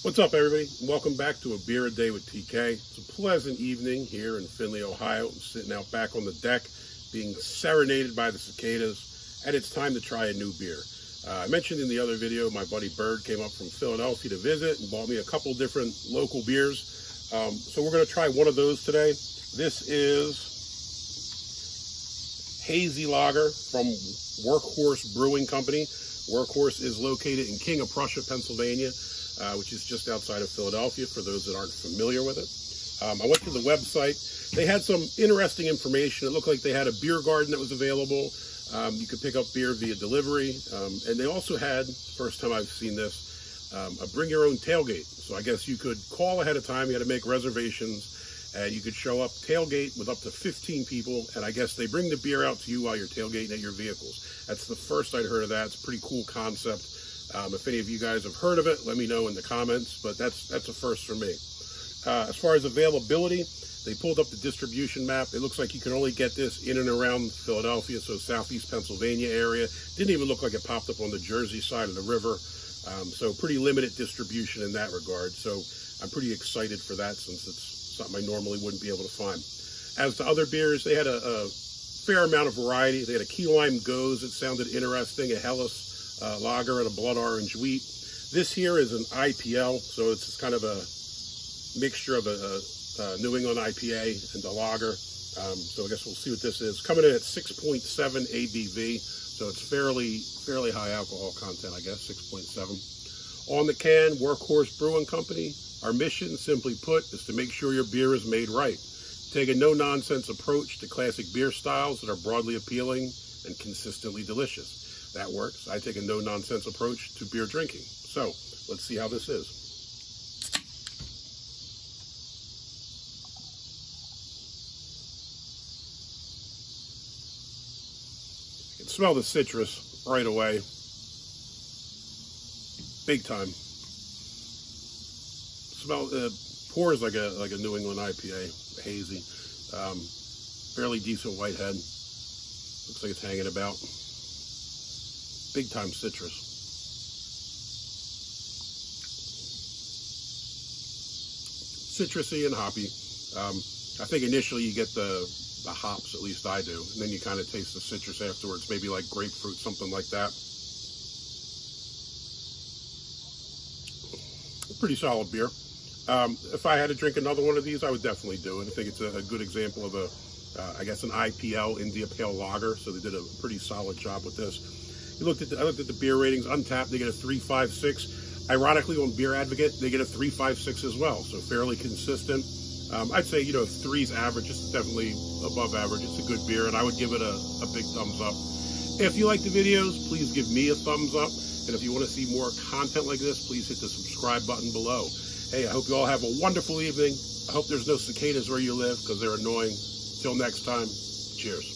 What's up, everybody? Welcome back to A Beer a Day with TK. It's a pleasant evening here in Findlay, Ohio. I'm sitting out back on the deck being serenaded by the cicadas, and it's time to try a new beer. I mentioned in the other video, my buddy Bird came up from Philadelphia to visit and bought me a couple different local beers. So we're going to try one of those today. This is Hazy Lager from Workhorse Brewing Company. Workhorse is located in King of Prussia, Pennsylvania, which is just outside of Philadelphia, for those that aren't familiar with it. I went to the website. They had some interesting information. It looked like they had a beer garden that was available. You could pick up beer via delivery. And they also had, first time I've seen this, a bring your own tailgate. So I guess you could call ahead of time. You had to make reservations. And you could show up tailgate with up to 15 people. And I guess they bring the beer out to you while you're tailgating at your vehicles. That's the first I'd heard of that. It's a pretty cool concept. If any of you guys have heard of it, let me know in the comments, but that's a first for me. As far as availability, they pulled up the distribution map. It looks like you can only get this in and around Philadelphia, so southeast Pennsylvania area. Didn't even look like it popped up on the Jersey side of the river. So pretty limited distribution in that regard. So I'm pretty excited for that, since it's something I normally wouldn't be able to find. As to other beers, they had a fair amount of variety. They had a key lime goze that sounded interesting, a Hellas lager, and a blood orange wheat. This here is an IPL, so it's kind of a mixture of a New England IPA and a lager. So I guess we'll see what this is. Coming in at 6.7 ABV, so it's fairly high alcohol content, I guess, 6.7. On the can, Workhorse Brewing Company. Our mission, simply put, is to make sure your beer is made right. Take a no-nonsense approach to classic beer styles that are broadly appealing and consistently delicious. That works. I take a no-nonsense approach to beer drinking. So, let's see how this is. You can smell the citrus right away. Big time. Smell, pours like a New England IPA, hazy. Fairly decent white head. Looks like it's hanging about. Big time citrus. Citrusy and hoppy. I think initially you get the hops, at least I do, and then you kind of taste the citrus afterwards, maybe like grapefruit, something like that. Pretty solid beer. If I had to drink another one of these, I would definitely do it. I think it's a good example of I guess an IPL, India Pale Lager, so they did a pretty solid job with this. I looked at the beer ratings. Untapped, they get a 3.56. Ironically, on Beer Advocate, they get a 3.56 as well, so fairly consistent. I'd say, you know, if 3's average, it's definitely above average. It's a good beer, and I would give it a big thumbs up. If you like the videos, please give me a thumbs up. And if you want to see more content like this, please hit the subscribe button below. Hey, I hope you all have a wonderful evening. I hope there's no cicadas where you live, because they're annoying. Till next time, cheers.